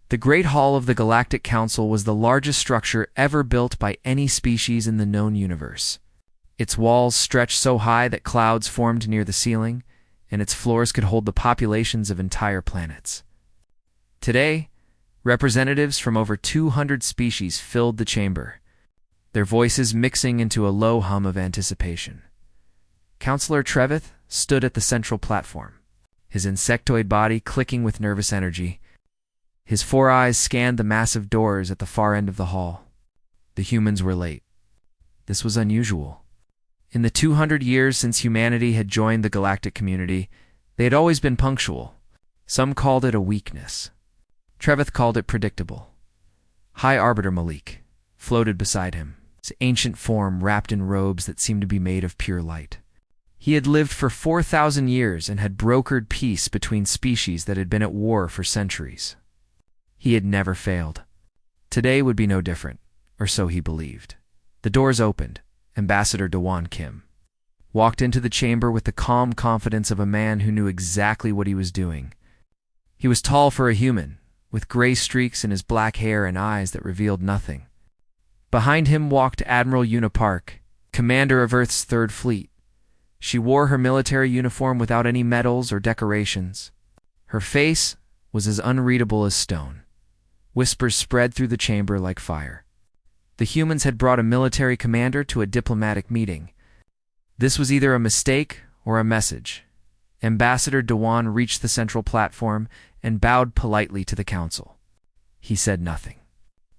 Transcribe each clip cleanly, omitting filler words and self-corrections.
The Great Hall of the Galactic Council was the largest structure ever built by any species in the known universe. Its walls stretched so high that clouds formed near the ceiling, and its floors could hold the populations of entire planets. Today, representatives from over 200 species filled the chamber, their voices mixing into a low hum of anticipation. Counselor Trevith stood at the central platform, his insectoid body clicking with nervous energy. His 4 eyes scanned the massive doors at the far end of the hall. The humans were late. This was unusual. In the 200 years since humanity had joined the galactic community, they had always been punctual. Some called it a weakness. Trevith called it predictable. High Arbiter Malik floated beside him, his ancient form wrapped in robes that seemed to be made of pure light. He had lived for 4,000 years and had brokered peace between species that had been at war for centuries. He had never failed. Today would be no different, or so he believed. The doors opened. Ambassador Dewan Kim walked into the chamber with the calm confidence of a man who knew exactly what he was doing. He was tall for a human, with gray streaks in his black hair and eyes that revealed nothing. Behind him walked Admiral Una Park, commander of Earth's Third Fleet. She wore her military uniform without any medals or decorations. Her face was as unreadable as stone. Whispers spread through the chamber like fire. The humans had brought a military commander to a diplomatic meeting. This was either a mistake or a message. Ambassador Dewan reached the central platform and bowed politely to the council. He said nothing.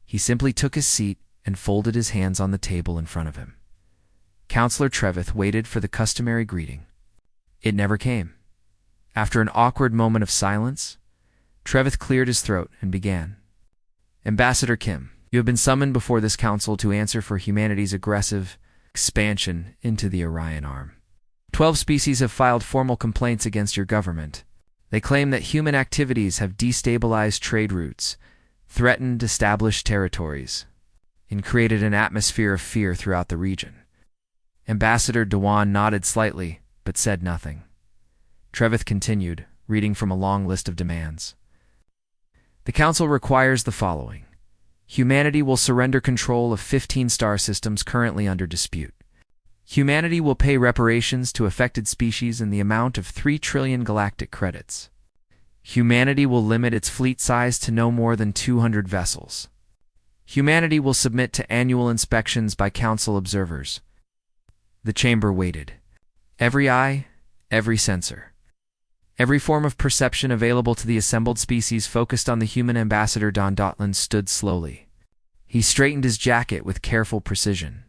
He simply took his seat and folded his hands on the table in front of him. Counselor Trevith waited for the customary greeting. It never came. After an awkward moment of silence, Trevith cleared his throat and began. Ambassador Kim, you have been summoned before this council to answer for humanity's aggressive expansion into the Orion Arm. 12 species have filed formal complaints against your government. They claim that human activities have destabilized trade routes, threatened established territories, and created an atmosphere of fear throughout the region. Ambassador Dewan nodded slightly, but said nothing. Trevith continued, reading from a long list of demands. The council requires the following. Humanity will surrender control of 15 star systems currently under dispute. Humanity will pay reparations to affected species in the amount of 3 trillion galactic credits. Humanity will limit its fleet size to no more than 200 vessels. Humanity will submit to annual inspections by council observers. The chamber waited. Every eye, every sensor. Every form of perception available to the assembled species focused on the human ambassador Don Dotland stood slowly. He straightened his jacket with careful precision.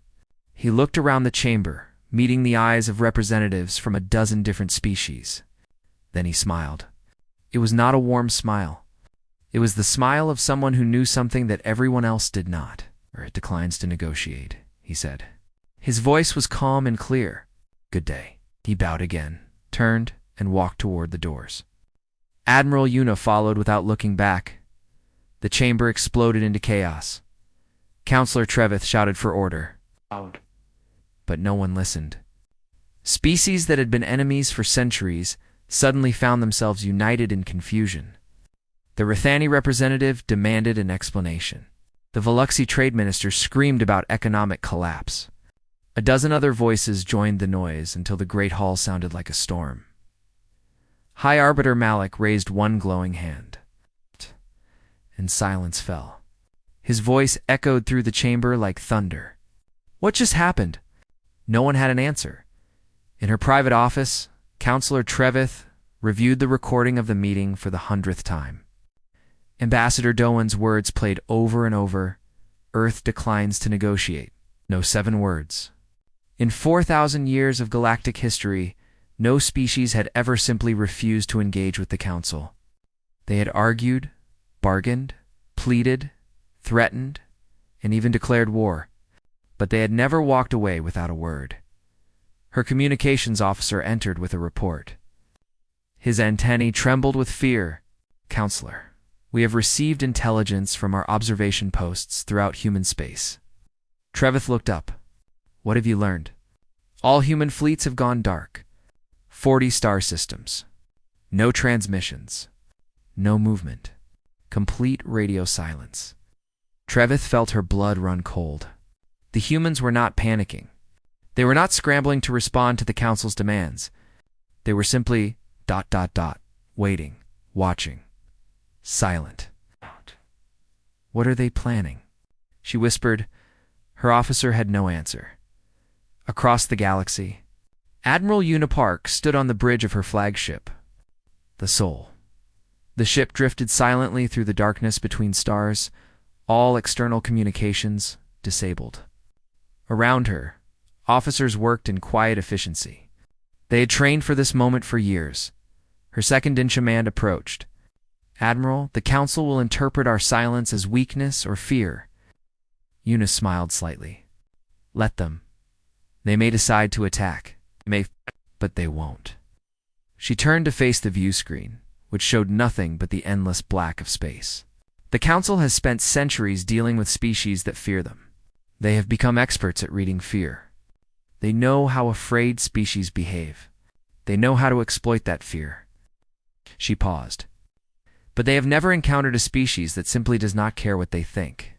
He looked around the chamber, meeting the eyes of representatives from a dozen different species. Then he smiled. It was not a warm smile. It was the smile of someone who knew something that everyone else did not. Or it declines to negotiate, he said. His voice was calm and clear. Good day. He bowed again, turned, and walked toward the doors. Admiral Una followed without looking back. The chamber exploded into chaos. Counselor Trevith shouted for order. But no one listened. Species that had been enemies for centuries suddenly found themselves united in confusion. The Rithani representative demanded an explanation. The Veluxi trade minister screamed about economic collapse. A dozen other voices joined the noise until the great hall sounded like a storm. High Arbiter Malik raised one glowing hand, and silence fell. His voice echoed through the chamber like thunder. What just happened? No one had an answer. In her private office, Counselor Trevith reviewed the recording of the meeting for the 100th time. Ambassador Doan's words played over and over. Earth declines to negotiate. No 7 words. In 4,000 years of galactic history, no species had ever simply refused to engage with the Council. They had argued, bargained, pleaded, threatened, and even declared war, but they had never walked away without a word. Her communications officer entered with a report. His antennae trembled with fear. Counselor, we have received intelligence from our observation posts throughout human space. Trevith looked up. What have you learned? All human fleets have gone dark. 40 star systems. No transmissions. No movement. complete radio silence. Trevith felt her blood run cold. The humans were not panicking. They were not scrambling to respond to the Council's demands. They were simply ... waiting, watching, silent. What are they planning? She whispered. Her officer had no answer. Across the galaxy, Admiral Unipark stood on the bridge of her flagship, the Soul. The ship drifted silently through the darkness between stars, all external communications disabled. Around her, officers worked in quiet efficiency. They had trained for this moment for years. Her second-in-command approached. Admiral, the Council will interpret our silence as weakness or fear. Eunice smiled slightly. Let them. They may decide to attack. But they won't. She turned to face the view screen, which showed nothing but the endless black of space. The Council has spent centuries dealing with species that fear them. They have become experts at reading fear. They know how afraid species behave. They know how to exploit that fear. She paused. But they have never encountered a species that simply does not care what they think.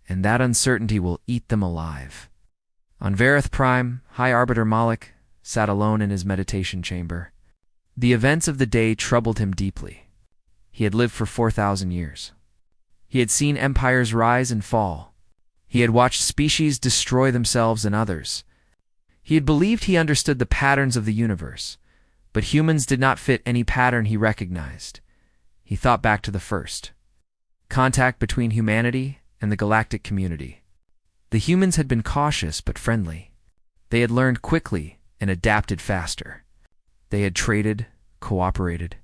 And that uncertainty will eat them alive. On Vareth Prime, High Arbiter Malik sat alone in his meditation chamber. The events of the day troubled him deeply. He had lived for 4,000 years. He had seen empires rise and fall. He had watched species destroy themselves and others. He had believed he understood the patterns of the universe, but humans did not fit any pattern he recognized. He thought back to the first contact between humanity and the galactic community. The humans had been cautious but friendly. They had learned quickly and adapted faster. They had traded, cooperated,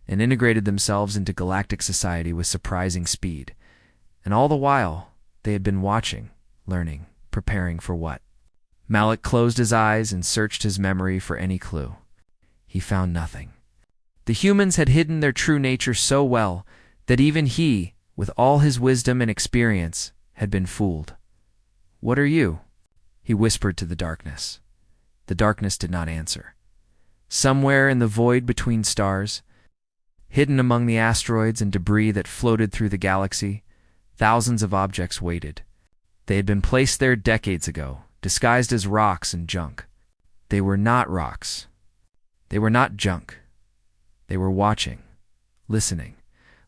and integrated themselves into galactic society with surprising speed. And all the while, they had been watching, learning, preparing for what? Malik closed his eyes and searched his memory for any clue. He found nothing. The humans had hidden their true nature so well that even he, with all his wisdom and experience, had been fooled. "What are you?" he whispered to the darkness. The darkness did not answer. Somewhere in the void between stars, hidden among the asteroids and debris that floated through the galaxy, thousands of objects waited. They had been placed there decades ago, disguised as rocks and junk. They were not rocks. They were not junk. They were watching, listening,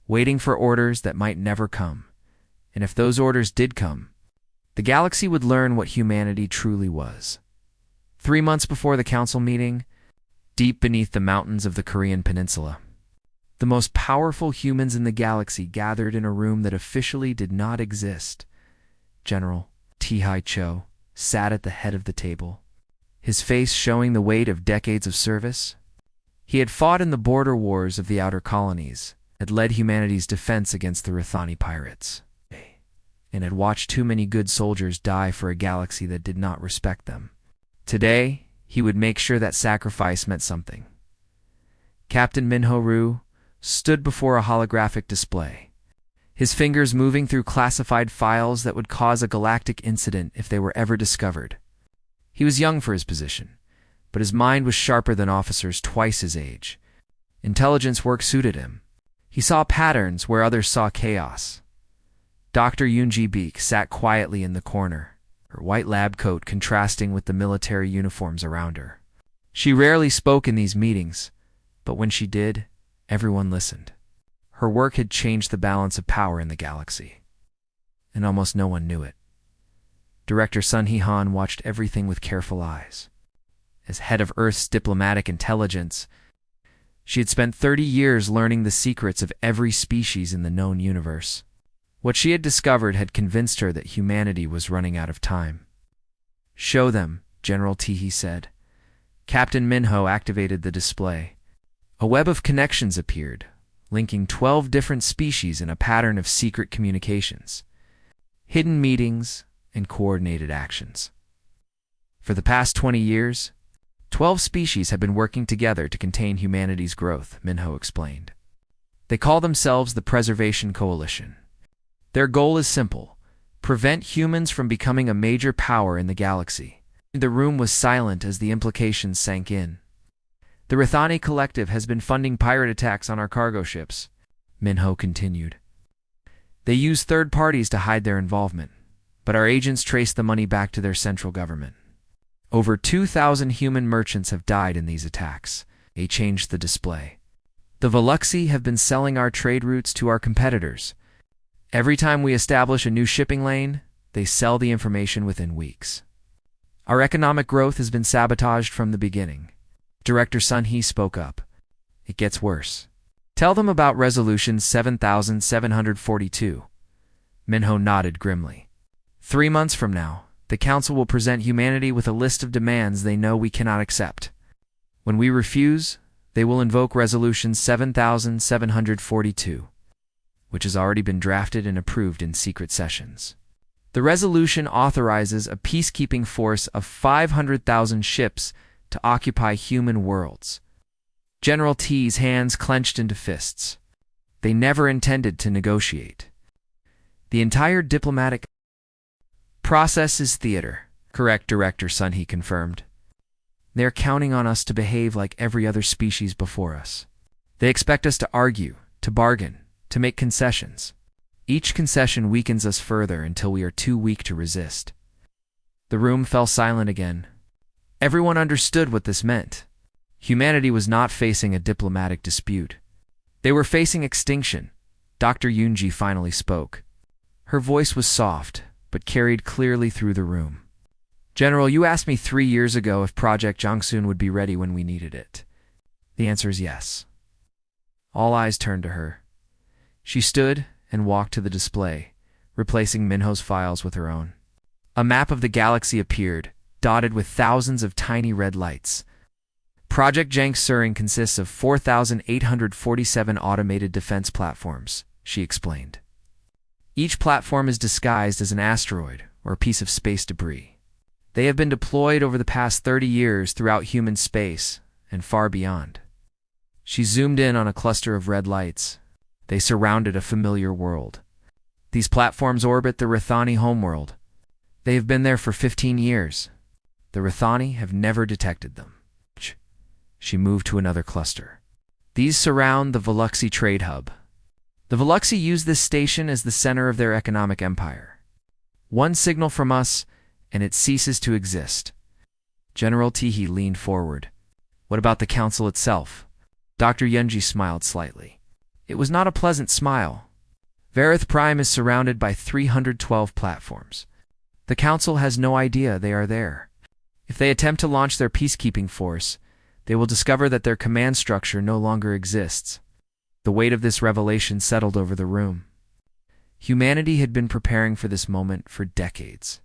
waiting for orders that might never come. And if those orders did come, the galaxy would learn what humanity truly was. 3 months before the council meeting, deep beneath the mountains of the Korean Peninsula, the most powerful humans in the galaxy gathered in a room that officially did not exist. General T-Hai Cho sat at the head of the table, his face showing the weight of decades of service. He had fought in the border wars of the outer colonies, had led humanity's defense against the Rathani pirates, and had watched too many good soldiers die for a galaxy that did not respect them. Today, he would make sure that sacrifice meant something. Captain Minho Ryu stood before a holographic display, his fingers moving through classified files that would cause a galactic incident if they were ever discovered. He was young for his position, but his mind was sharper than officers twice his age. Intelligence work suited him. He saw patterns where others saw chaos. Dr. Yoonji Beek sat quietly in the corner, her white lab coat contrasting with the military uniforms around her. She rarely spoke in these meetings, but when she did, everyone listened. Her work had changed the balance of power in the galaxy, and almost no one knew it. Director Sun Hee-han watched everything with careful eyes. As head of Earth's diplomatic intelligence, she had spent 30 years learning the secrets of every species in the known universe. What she had discovered had convinced her that humanity was running out of time. "Show them," General Teehee said. Captain Minho activated the display. A web of connections appeared, linking 12 different species in a pattern of secret communications, hidden meetings, and coordinated actions. For the past 20 years, 12 species have been working together to contain humanity's growth, Minho explained. They call themselves the Preservation Coalition. Their goal is simple: prevent humans from becoming a major power in the galaxy. The room was silent as the implications sank in. "The Rathani Collective has been funding pirate attacks on our cargo ships," Minho continued. They use third parties to hide their involvement, but our agents trace the money back to their central government. Over 2,000 human merchants have died in these attacks. They changed the display. The Veluxi have been selling our trade routes to our competitors. Every time we establish a new shipping lane, they sell the information within weeks. Our economic growth has been sabotaged from the beginning. Director Sun Hee spoke up. It gets worse. Tell them about Resolution 7742. Minho nodded grimly. 3 months from now, the Council will present humanity with a list of demands they know we cannot accept. When we refuse, they will invoke Resolution 7742, which has already been drafted and approved in secret sessions. The resolution authorizes a peacekeeping force of 500,000 ships to occupy human worlds. General T's hands clenched into fists. They never intended to negotiate. The entire diplomatic process is theater. Correct, Director Sun Hee confirmed. They're counting on us to behave like every other species before us. They expect us to argue, to bargain, to make concessions. Each concession weakens us further until we are too weak to resist. The room fell silent again. Everyone understood what this meant. Humanity was not facing a diplomatic dispute. They were facing extinction. Dr. Yunji finally spoke. Her voice was soft, but carried clearly through the room. General, you asked me 3 years ago if Project Jongsun would be ready when we needed it. The answer is yes. All eyes turned to her. She stood and walked to the display, replacing Minho's files with her own. A map of the galaxy appeared, dotted with thousands of tiny red lights. Project Jongsun consists of 4,847 automated defense platforms, she explained. Each platform is disguised as an asteroid or a piece of space debris. They have been deployed over the past 30 years throughout human space and far beyond. She zoomed in on a cluster of red lights. They surrounded a familiar world. These platforms orbit the Rathani homeworld. They have been there for 15 years. The Rathani have never detected them. She moved to another cluster. These surround the Veluxi trade hub. The Veluxi use this station as the center of their economic empire. One signal from us, and it ceases to exist. General Teehee leaned forward. What about the council itself? Dr. Yunji smiled slightly. It was not a pleasant smile. Varith Prime is surrounded by 312 platforms. The council has no idea they are there. If they attempt to launch their peacekeeping force, they will discover that their command structure no longer exists. The weight of this revelation settled over the room. Humanity had been preparing for this moment for decades.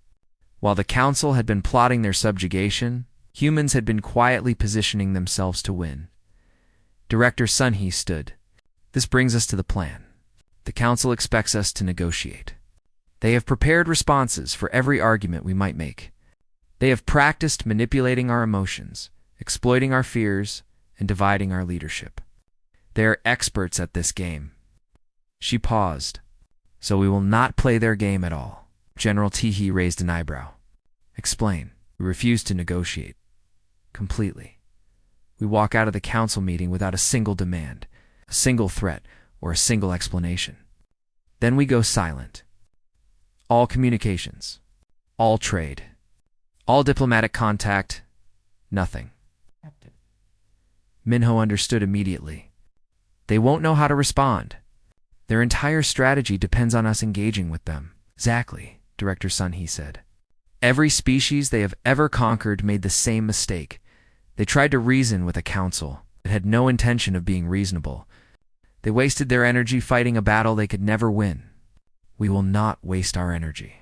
While the council had been plotting their subjugation, humans had been quietly positioning themselves to win. Director Sun Hee stood. This brings us to the plan. The council expects us to negotiate. They have prepared responses for every argument we might make. They have practiced manipulating our emotions, exploiting our fears, and dividing our leadership. They are experts at this game. She paused. So we will not play their game at all. General Teehee raised an eyebrow. Explain. We refuse to negotiate. Completely. We walk out of the council meeting without a single demand, a single threat, or a single explanation. Then we go silent. All communications, all trade, all diplomatic contact, nothing. Minho understood immediately. They won't know how to respond. Their entire strategy depends on us engaging with them. Exactly, Director Sun Hee said. Every species they have ever conquered made the same mistake. They tried to reason with a council that had no intention of being reasonable. They wasted their energy fighting a battle they could never win. We will not waste our energy.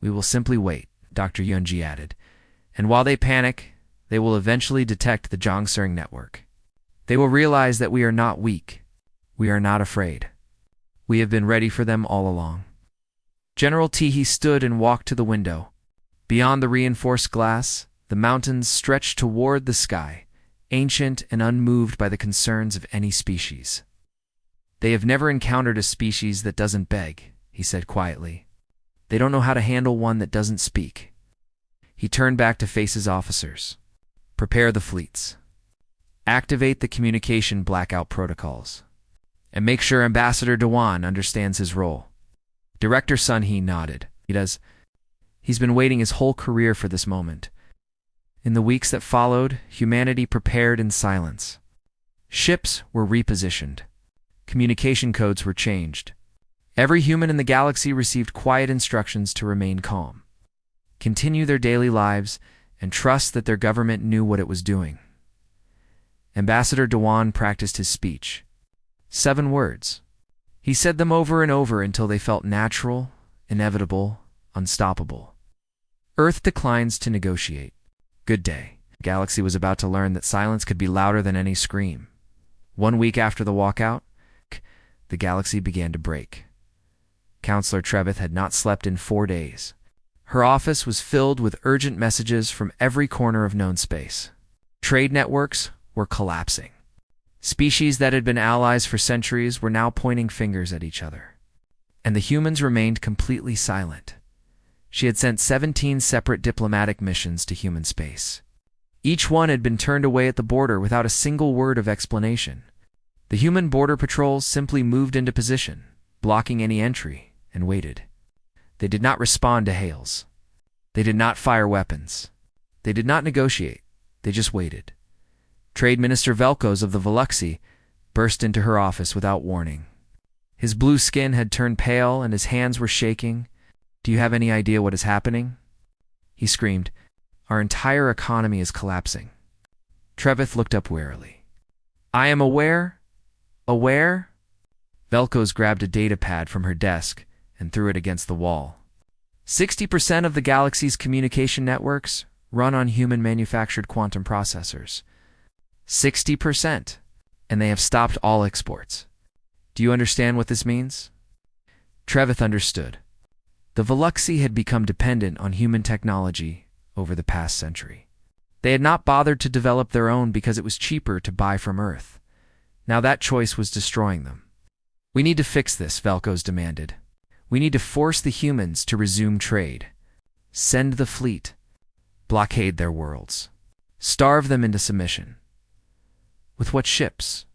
We will simply wait, Dr. Yunji added. And while they panic, they will eventually detect the Jongsun network. They will realize that we are not weak. We are not afraid. We have been ready for them all along. General Teehee stood and walked to the window. Beyond the reinforced glass, the mountains stretched toward the sky, ancient and unmoved by the concerns of any species. They have never encountered a species that doesn't beg, he said quietly. They don't know how to handle one that doesn't speak. He turned back to face his officers. Prepare the fleets. Activate the communication blackout protocols. And make sure Ambassador Dewan understands his role. Director Sun He nodded. He's been waiting his whole career for this moment. In the weeks that followed, humanity prepared in silence. Ships were repositioned. Communication codes were changed. Every human in the galaxy received quiet instructions to remain calm, continue their daily lives, and trust that their government knew what it was doing. Ambassador Dewan practiced his speech. 7 words. He said them over and over until they felt natural, inevitable, unstoppable. Earth declines to negotiate. Good day. The galaxy was about to learn that silence could be louder than any scream. 1 week after the walkout, the galaxy began to break. Counselor Trevith had not slept in 4 days. Her office was filled with urgent messages from every corner of known space. Trade networks were collapsing. Species that had been allies for centuries were now pointing fingers at each other. And the humans remained completely silent. She had sent 17 separate diplomatic missions to human space. Each one had been turned away at the border without a single word of explanation. The human border patrols simply moved into position, blocking any entry, and waited. They did not respond to hails. They did not fire weapons. They did not negotiate. They just waited. Trade Minister Velkos of the Veluxy burst into her office without warning. His blue skin had turned pale and his hands were shaking. "Do you have any idea what is happening?" he screamed. "Our entire economy is collapsing." Trevith looked up warily. "I am aware." "Aware?" Velkos grabbed a data pad from her desk and threw it against the wall. 60% of the galaxy's communication networks run on human-manufactured quantum processors. 60%. And they have stopped all exports. Do you understand what this means? Trevith understood. The Veluxy had become dependent on human technology over the past century. They had not bothered to develop their own because it was cheaper to buy from Earth. Now that choice was destroying them. "We need to fix this," Velkos demanded. "We need to force the humans to resume trade. Send the fleet. Blockade their worlds. Starve them into submission." "With what ships?"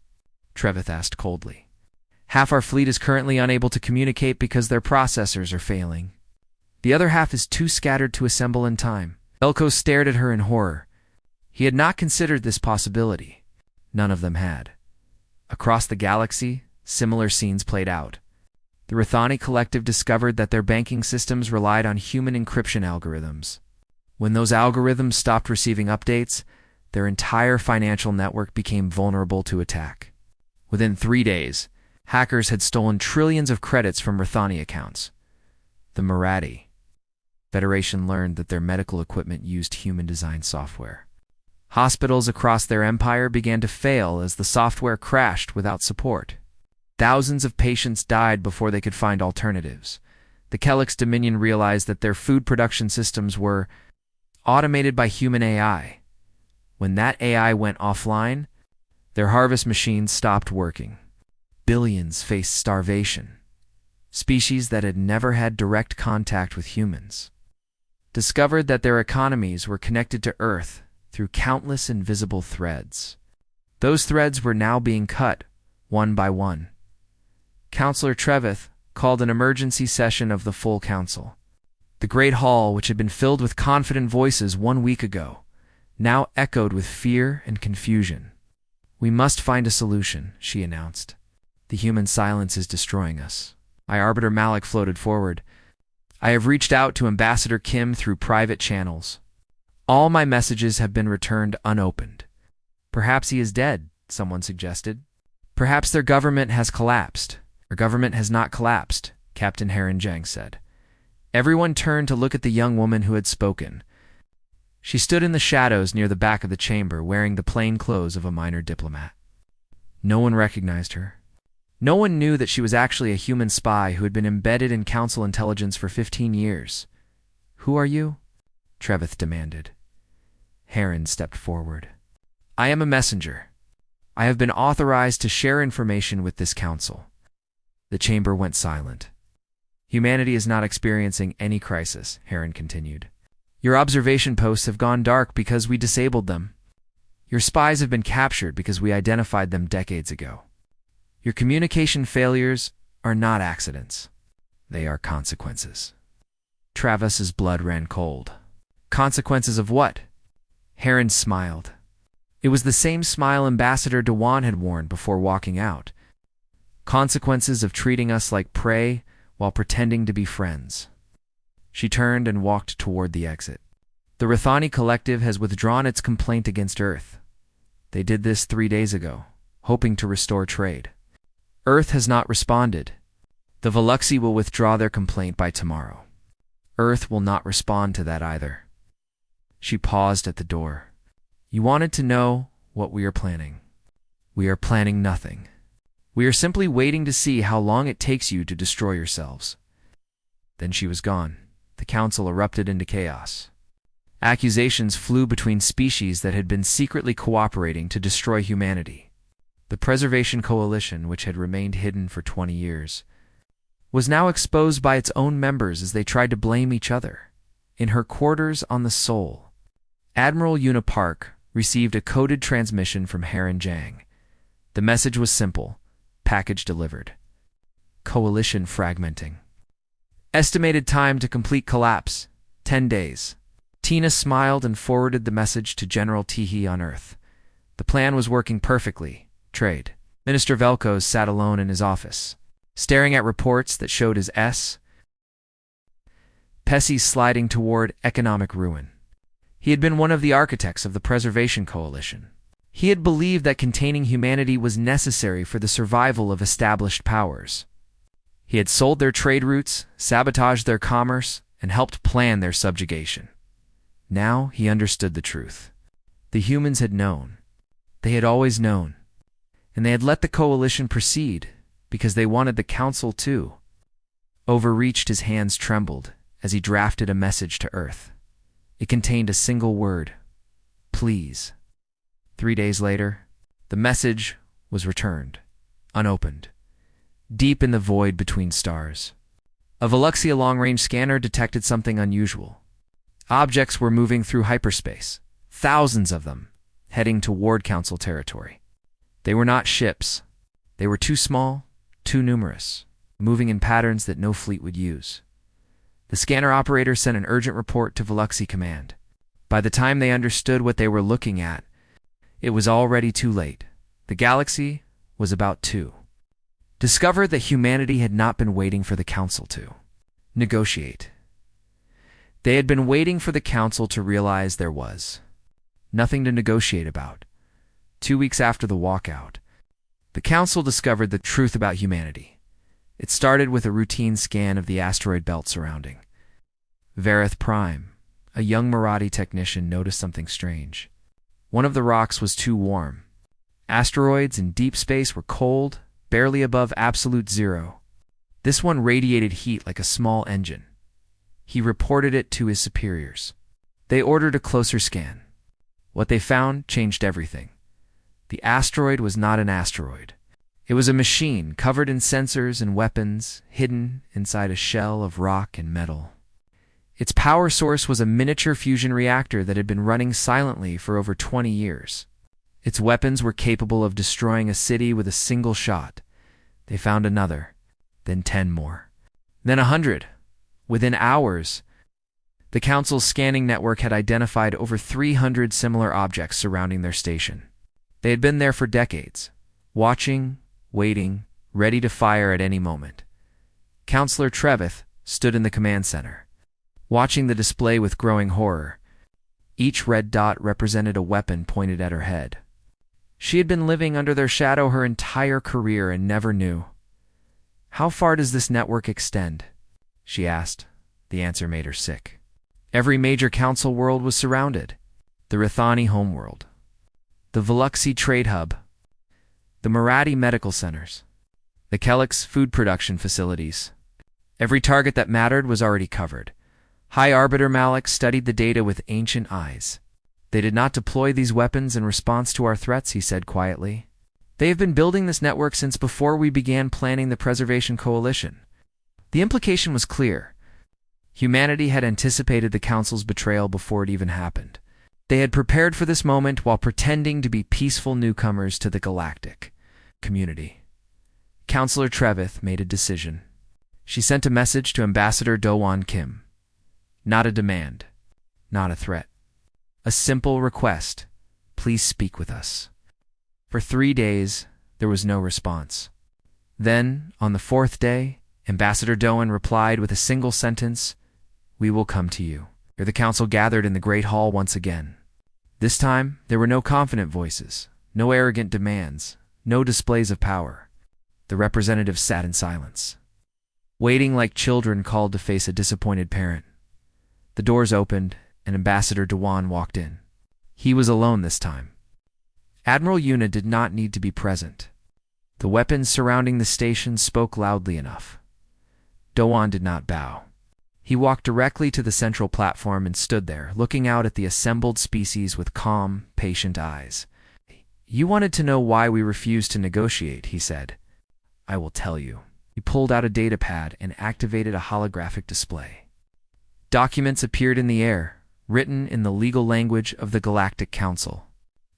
Trevith asked coldly. "Half our fleet is currently unable to communicate because their processors are failing. The other half is too scattered to assemble in time." Velkos stared at her in horror. He had not considered this possibility. None of them had. Across the galaxy, similar scenes played out. The Rithani Collective discovered that their banking systems relied on human encryption algorithms. When those algorithms stopped receiving updates, their entire financial network became vulnerable to attack. Within 3 days, hackers had stolen trillions of credits from Rithani accounts. The Marathi Federation learned that their medical equipment used human-designed software. Hospitals across their empire began to fail as the software crashed without support. Thousands of patients died before they could find alternatives. The Kelix Dominion realized that their food production systems were automated by human AI. When that AI went offline, their harvest machines stopped working. Billions faced starvation. Species that had never had direct contact with humans discovered that their economies were connected to Earth through countless invisible threads. Those threads were now being cut, one by one. Counselor Trevith called an emergency session of the full council. The great hall, which had been filled with confident voices 1 week ago, now echoed with fear and confusion. "We must find a solution," she announced. "The human silence is destroying us." Arbiter Malik floated forward. "I have reached out to Ambassador Kim through private channels. All my messages have been returned unopened." "Perhaps he is dead," someone suggested. "Perhaps their government has collapsed." "Our government has not collapsed," Captain Heron Jang said. Everyone turned to look at the young woman who had spoken. She stood in the shadows near the back of the chamber, wearing the plain clothes of a minor diplomat. No one recognized her. No one knew that she was actually a human spy who had been embedded in council intelligence for 15 years. "Who are you?" Trevith demanded. Heron stepped forward. "I am a messenger. I have been authorized to share information with this council." The chamber went silent. "Humanity is not experiencing any crisis," Heron continued. "Your observation posts have gone dark because we disabled them. Your spies have been captured because we identified them decades ago. Your communication failures are not accidents. They are consequences. Travis's blood ran cold. Consequences of what? Heron smiled. It was the same smile Ambassador Dewan had worn before walking out. Consequences of treating us like prey while pretending to be friends. She turned and walked toward the exit. The Rathani Collective has withdrawn its complaint against Earth. They did this 3 days ago, hoping to restore trade. Earth has not responded. The Veluxi will withdraw their complaint by tomorrow. Earth will not respond to that either. She paused at the door. You wanted to know what we are planning. We are planning nothing. We are simply waiting to see how long it takes you to destroy yourselves. Then she was gone. The council erupted into chaos. Accusations flew between species that had been secretly cooperating to destroy humanity. The Preservation Coalition, which had remained hidden for 20 years, was now exposed by its own members as they tried to blame each other. In her quarters on the Sol, Admiral Una Park received a coded transmission from Heron Jang. The message was simple: package delivered. Coalition fragmenting. Estimated time to complete collapse, 10 days. Tina smiled and forwarded the message to General Teehee on Earth. The plan was working perfectly. Trade. Minister Velkos sat alone in his office, staring at reports that showed his Pesci sliding toward economic ruin. He had been one of the architects of the Preservation Coalition. He had believed that containing humanity was necessary for the survival of established powers. He had sold their trade routes, sabotaged their commerce, and helped plan their subjugation. Now he understood the truth. The humans had known. They had always known. And they had let the coalition proceed because they wanted the council too. Overreached, his hands trembled as he drafted a message to Earth. It contained a single word: please. 3 days later, the message was returned, unopened, deep in the void between stars. A Veluxia long-range scanner detected something unusual. Objects were moving through hyperspace, thousands of them, heading toward Council territory. They were not ships. They were too small, too numerous, moving in patterns that no fleet would use. The scanner operator sent an urgent report to Veluxi Command. By the time they understood what they were looking at, it was already too late. The galaxy was about to discover that humanity had not been waiting for the Council to negotiate. They had been waiting for the Council to realize there was nothing to negotiate about. 2 weeks after the walkout, the Council discovered the truth about humanity. It started with a routine scan of the asteroid belt surrounding. Vareth Prime, a young Marathi technician, noticed something strange. One of the rocks was too warm. Asteroids in deep space were cold, barely above absolute zero. This one radiated heat like a small engine. He reported it to his superiors. They ordered a closer scan. What they found changed everything. The asteroid was not an asteroid. It was a machine covered in sensors and weapons, hidden inside a shell of rock and metal. Its power source was a miniature fusion reactor that had been running silently for over 20 years. Its weapons were capable of destroying a city with a single shot. They found another, then 10 more, then 100. Within hours, the Council's scanning network had identified over 300 similar objects surrounding their station. They had been there for decades, watching, waiting, ready to fire at any moment. Counselor Trevith stood in the command center, watching the display with growing horror. Each red dot represented a weapon pointed at her head. She had been living under their shadow her entire career and never knew. "How far does this network extend?" she asked. The answer made her sick. Every major council world was surrounded. The Rathani homeworld, the Veluxi trade hub, the Marathi medical centers, the Kelix food production facilities. Every target that mattered was already covered. High Arbiter Malik studied the data with ancient eyes. "They did not deploy these weapons in response to our threats," he said quietly. "They have been building this network since before we began planning the Preservation Coalition." The implication was clear. Humanity had anticipated the Council's betrayal before it even happened. They had prepared for this moment while pretending to be peaceful newcomers to the galactic community. Counselor Trevith made a decision. She sent a message to Ambassador Do-won Kim. Not a demand, not a threat. A simple request. Please speak with us. For 3 days, there was no response. Then, on the 4th day, Ambassador Do-won replied with a single sentence, "We will come to you." Here the council gathered in the Great Hall once again. This time, there were no confident voices, no arrogant demands, no displays of power. The representatives sat in silence, waiting like children called to face a disappointed parent. The doors opened, and Ambassador Do-won walked in. He was alone this time. Admiral Yuna did not need to be present. The weapons surrounding the station spoke loudly enough. Do-won did not bow. He walked directly to the central platform and stood there, looking out at the assembled species with calm, patient eyes. "You wanted to know why we refused to negotiate," he said. "I will tell you." He pulled out a datapad and activated a holographic display. Documents appeared in the air, written in the legal language of the Galactic Council.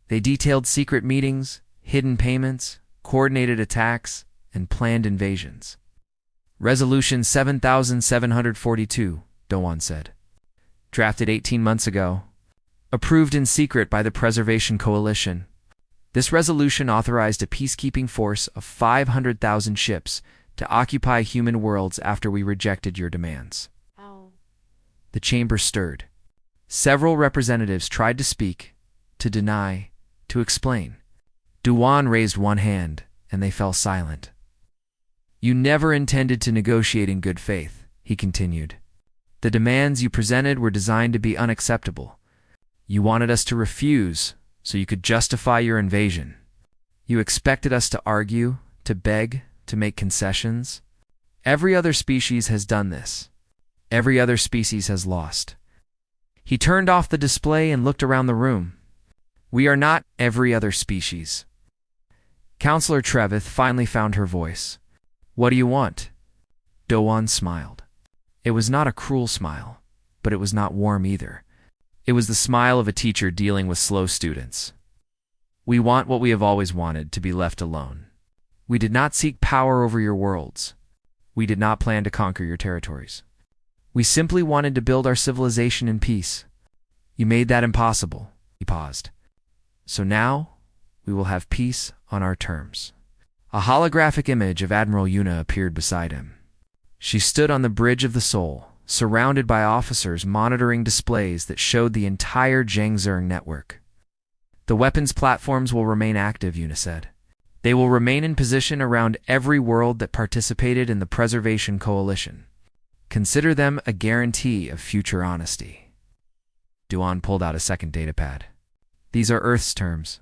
They detailed secret meetings, hidden payments, coordinated attacks, and planned invasions. Resolution 7742, Do-won said. Drafted 18 months ago. Approved in secret by the Preservation Coalition. This resolution authorized a peacekeeping force of 500,000 ships to occupy human worlds after we rejected your demands. Ow. The chamber stirred. Several representatives tried to speak, to deny, to explain. Do-won raised one hand, and they fell silent. "You never intended to negotiate in good faith," he continued. "The demands you presented were designed to be unacceptable. You wanted us to refuse so you could justify your invasion. You expected us to argue, to beg, to make concessions. Every other species has done this. Every other species has lost." He turned off the display and looked around the room. "We are not every other species." Counselor Trevith finally found her voice. "What do you want?" Do-won smiled. It was not a cruel smile, but it was not warm either. It was the smile of a teacher dealing with slow students. "We want what we have always wanted, to be left alone. We did not seek power over your worlds. We did not plan to conquer your territories. We simply wanted to build our civilization in peace. You made that impossible." He paused. "So now, we will have peace on our terms." A holographic image of Admiral Yuna appeared beside him. She stood on the bridge of the Soul, surrounded by officers monitoring displays that showed the entire Zhangzheng network. "The weapons platforms will remain active," Yuna said. "They will remain in position around every world that participated in the Preservation Coalition. Consider them a guarantee of future honesty." Do-won pulled out a second datapad. "These are Earth's terms.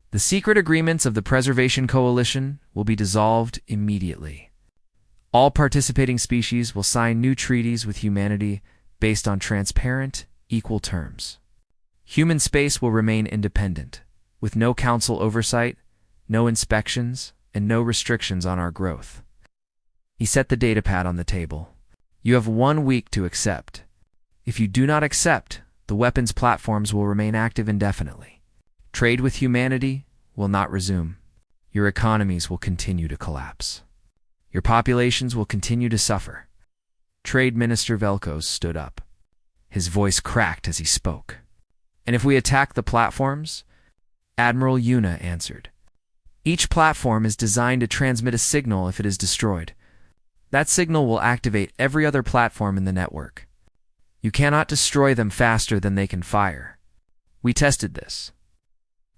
The secret agreements of the Preservation Coalition will be dissolved immediately. All participating species will sign new treaties with humanity based on transparent, equal terms. Human space will remain independent, with no council oversight, no inspections, and no restrictions on our growth." He set the datapad on the table. "You have 1 week to accept. If you do not accept, the weapons platforms will remain active indefinitely. Trade with humanity will not resume. Your economies will continue to collapse. Your populations will continue to suffer." Trade Minister Velkos stood up. His voice cracked as he spoke. "And if we attack the platforms?" Admiral Yuna answered. "Each platform is designed to transmit a signal if it is destroyed. That signal will activate every other platform in the network. You cannot destroy them faster than they can fire. We tested this."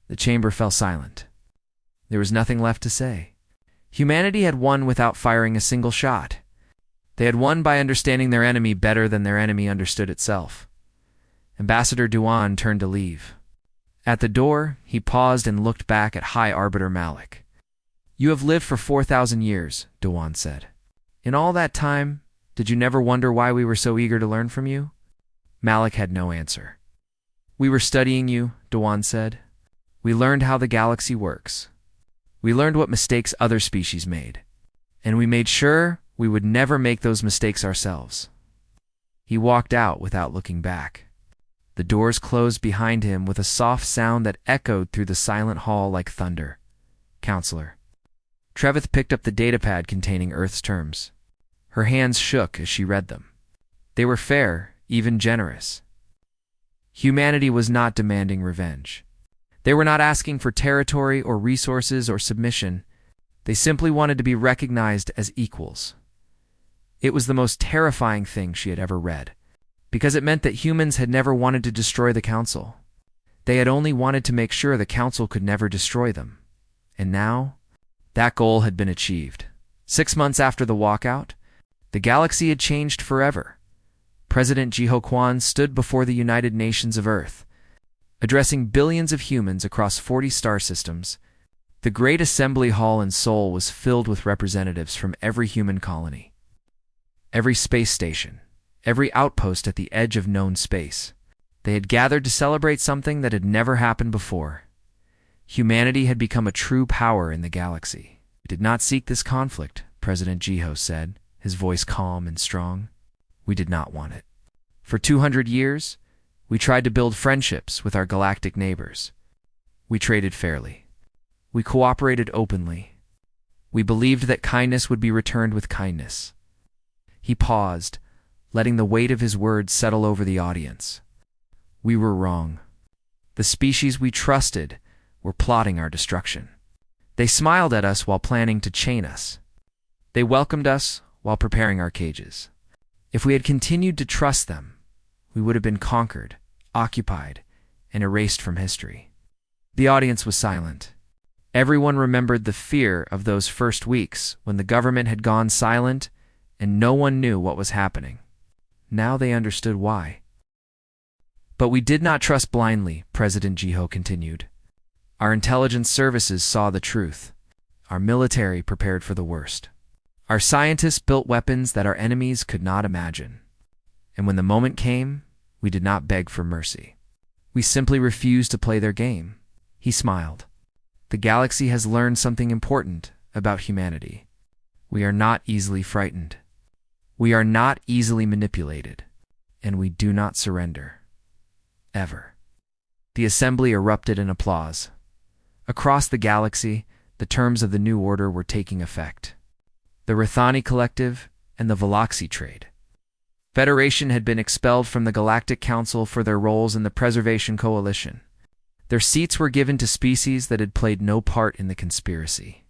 The chamber fell silent. There was nothing left to say. Humanity had won without firing a single shot. They had won by understanding their enemy better than their enemy understood itself. Ambassador Do-won turned to leave. At the door, he paused and looked back at High Arbiter Malik. "You have lived for 4,000 years, Do-won said. In all that time, did you never wonder why we were so eager to learn from you?" Malik had no answer. "We were studying you," Do-won said. "We learned how the galaxy works. We learned what mistakes other species made. And we made sure we would never make those mistakes ourselves." He walked out without looking back. The doors closed behind him with a soft sound that echoed through the silent hall like thunder. "Counselor." Trevith picked up the datapad containing Earth's terms. Her hands shook as she read them. They were fair, even generous. Humanity was not demanding revenge. They were not asking for territory or resources or submission. They simply wanted to be recognized as equals. It was the most terrifying thing she had ever read, because it meant that humans had never wanted to destroy the Council. They had only wanted to make sure the Council could never destroy them. And now, that goal had been achieved. 6 months after the walkout, the galaxy had changed forever. President Jiho Kwan stood before the United Nations of Earth, addressing billions of humans across 40 star systems. The Great Assembly Hall in Seoul was filled with representatives from every human colony, every space station, every outpost at the edge of known space. They had gathered to celebrate something that had never happened before. Humanity had become a true power in the galaxy. We did not seek this conflict, President Jiho said, his voice calm and strong. We did not want it. For 200 years, we tried to build friendships with our galactic neighbors. We traded fairly. We cooperated openly. We believed that kindness would be returned with kindness. He paused, letting the weight of his words settle over the audience. We were wrong. The species we trusted were plotting our destruction. They smiled at us while planning to chain us. They welcomed us while preparing our cages. If we had continued to trust them, we would have been conquered, occupied, and erased from history. The audience was silent. Everyone remembered the fear of those first weeks when the government had gone silent and no one knew what was happening. Now they understood why. But we did not trust blindly, President Jiho continued. Our intelligence services saw the truth. Our military prepared for the worst. Our scientists built weapons that our enemies could not imagine. And when the moment came, we did not beg for mercy. We simply refused to play their game. He smiled. The galaxy has learned something important about humanity. We are not easily frightened. We are not easily manipulated. And we do not surrender. Ever. The assembly erupted in applause. Across the galaxy, the terms of the new order were taking effect. The Rathani Collective and the Veloxy Trade. Federation had been expelled from the Galactic Council for their roles in the Preservation Coalition. Their seats were given to species that had played no part in the conspiracy.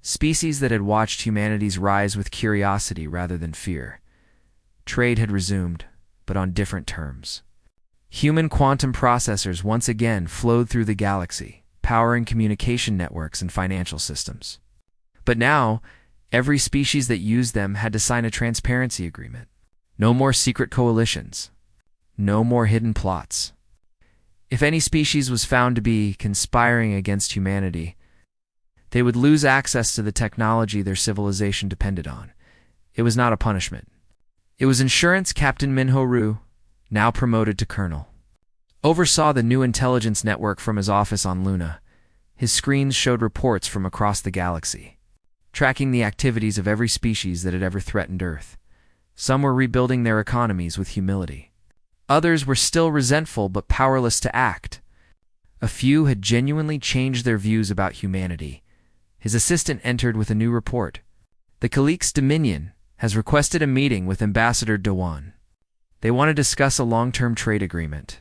Species that had watched humanity's rise with curiosity rather than fear. Trade had resumed, but on different terms. Human quantum processors once again flowed through the galaxy, powering communication networks and financial systems. But now, every species that used them had to sign a transparency agreement. No more secret coalitions. No more hidden plots. If any species was found to be conspiring against humanity, they would lose access to the technology their civilization depended on. It was not a punishment. It was insurance. Captain Minho Ryu, now promoted to colonel, oversaw the new intelligence network from his office on Luna. His screens showed reports from across the galaxy, tracking the activities of every species that had ever threatened Earth. Some were rebuilding their economies with humility. Others were still resentful but powerless to act. A few had genuinely changed their views about humanity. His assistant entered with a new report. The Calic's Dominion has requested a meeting with Ambassador Dewan. They want to discuss a long-term trade agreement.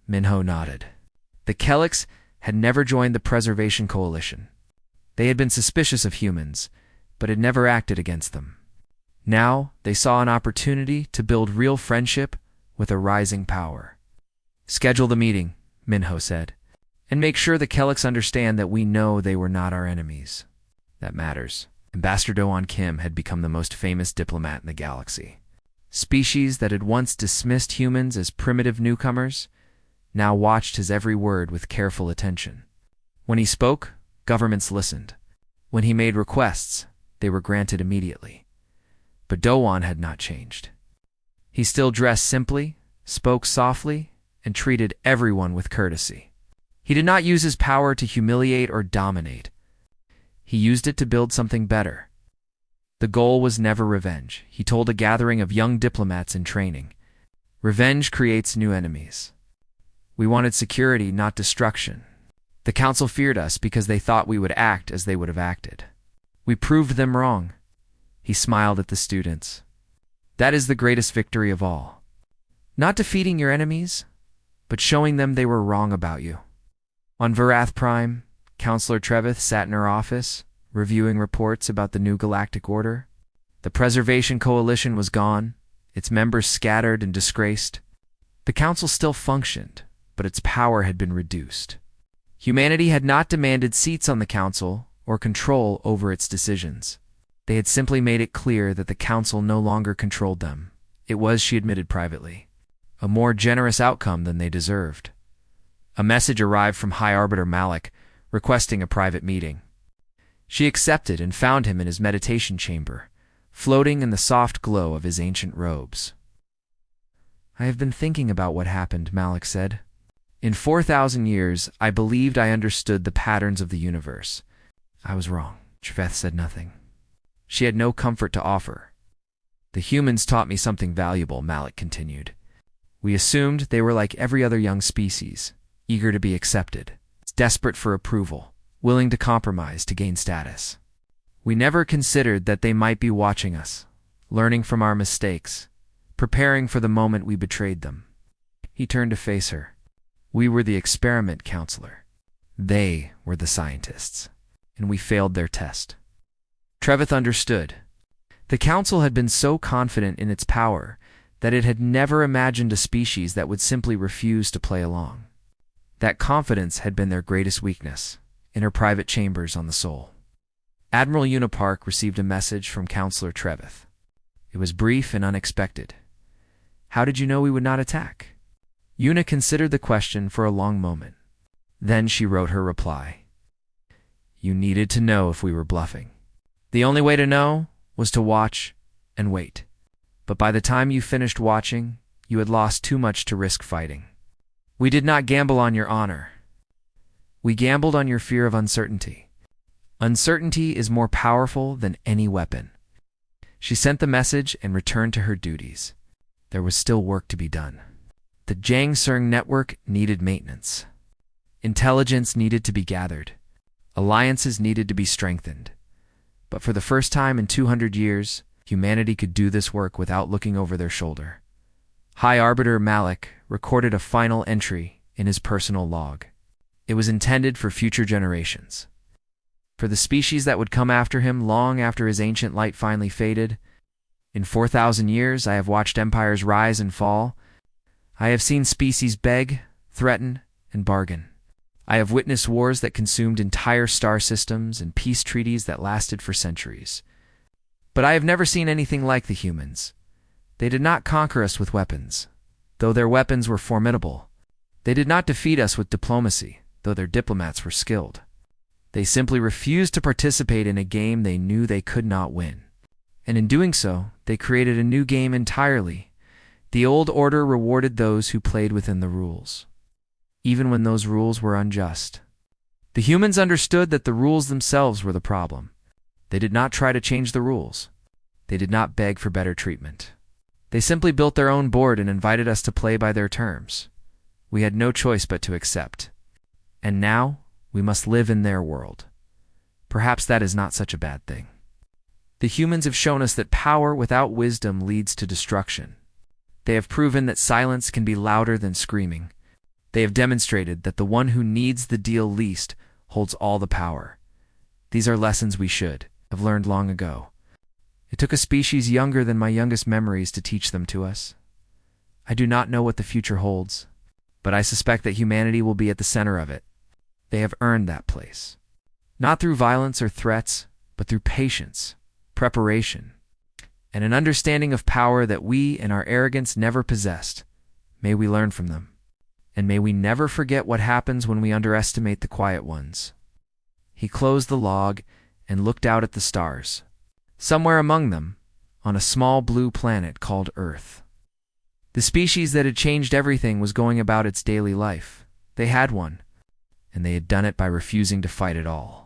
Minho nodded. The Calics had never joined the Preservation Coalition. They had been suspicious of humans, but had never acted against them. Now they saw an opportunity to build real friendship with a rising power. Schedule the meeting, Minho said, and make sure the Calics understand that we know they were not our enemies. That matters. Ambassador Doan Kim had become the most famous diplomat in the galaxy. Species that had once dismissed humans as primitive newcomers now watched his every word with careful attention. When he spoke, governments listened. When he made requests, they were granted immediately. But Doan had not changed. He still dressed simply, spoke softly, and treated everyone with courtesy. He did not use his power to humiliate or dominate. He used it to build something better. The goal was never revenge, he told a gathering of young diplomats in training. Revenge creates new enemies. We wanted security, not destruction. The Council feared us because they thought we would act as they would have acted. We proved them wrong. He smiled at the students. That is the greatest victory of all. Not defeating your enemies, but showing them they were wrong about you. On Varath Prime, Counselor Trevith sat in her office, reviewing reports about the new galactic order. The Preservation Coalition was gone, its members scattered and disgraced. The council still functioned, but its power had been reduced. Humanity had not demanded seats on the council or control over its decisions. They had simply made it clear that the council no longer controlled them. It was, she admitted privately, a more generous outcome than they deserved. A message arrived from High Arbiter Malik, requesting a private meeting. She accepted and found him in his meditation chamber, floating in the soft glow of his ancient robes. I have been thinking about what happened, Malik said. In 4,000 years, I believed I understood the patterns of the universe. I was wrong. Treveth said nothing. She had no comfort to offer. The humans taught me something valuable, Malik continued. We assumed they were like every other young species, eager to be accepted, desperate for approval, willing to compromise to gain status. We never considered that they might be watching us, learning from our mistakes, preparing for the moment we betrayed them. He turned to face her. We were the experiment, Counselor. They were the scientists, and we failed their test. Trevith understood. The Council had been so confident in its power that it had never imagined a species that would simply refuse to play along. That confidence had been their greatest weakness, in her private chambers on the Sol. Admiral Unipark received a message from Counselor Trevith. It was brief and unexpected. How did you know we would not attack? Una considered the question for a long moment. Then she wrote her reply. You needed to know if we were bluffing. The only way to know was to watch and wait. But by the time you finished watching, you had lost too much to risk fighting. We did not gamble on your honor. We gambled on your fear of uncertainty. Uncertainty is more powerful than any weapon. She sent the message and returned to her duties. There was still work to be done. The Jangsung network needed maintenance. Intelligence needed to be gathered. Alliances needed to be strengthened. But for the first time in 200 years, humanity could do this work without looking over their shoulder. High Arbiter Malik recorded a final entry in his personal log. It was intended for future generations. For the species that would come after him long after his ancient light finally faded. In 4,000 years, I have watched empires rise and fall. I have seen species beg, threaten, and bargain. I have witnessed wars that consumed entire star systems and peace treaties that lasted for centuries. But I have never seen anything like the humans. They did not conquer us with weapons, though their weapons were formidable. They did not defeat us with diplomacy, though their diplomats were skilled. They simply refused to participate in a game they knew they could not win. And in doing so, they created a new game entirely. The old order rewarded those who played within the rules, even when those rules were unjust. The humans understood that the rules themselves were the problem. They did not try to change the rules. They did not beg for better treatment. They simply built their own board and invited us to play by their terms. We had no choice but to accept. And now, we must live in their world. Perhaps that is not such a bad thing. The humans have shown us that power without wisdom leads to destruction. They have proven that silence can be louder than screaming. They have demonstrated that the one who needs the deal least holds all the power. These are lessons we should have learned long ago. It took a species younger than my youngest memories to teach them to us. I do not know what the future holds, but I suspect that humanity will be at the center of it. They have earned that place. Not through violence or threats, but through patience, preparation, and an understanding of power that we in our arrogance never possessed. May we learn from them. And may we never forget what happens when we underestimate the quiet ones. He closed the log and looked out at the stars. Somewhere among them, on a small blue planet called Earth. The species that had changed everything was going about its daily life. They had one, and they had done it by refusing to fight at all.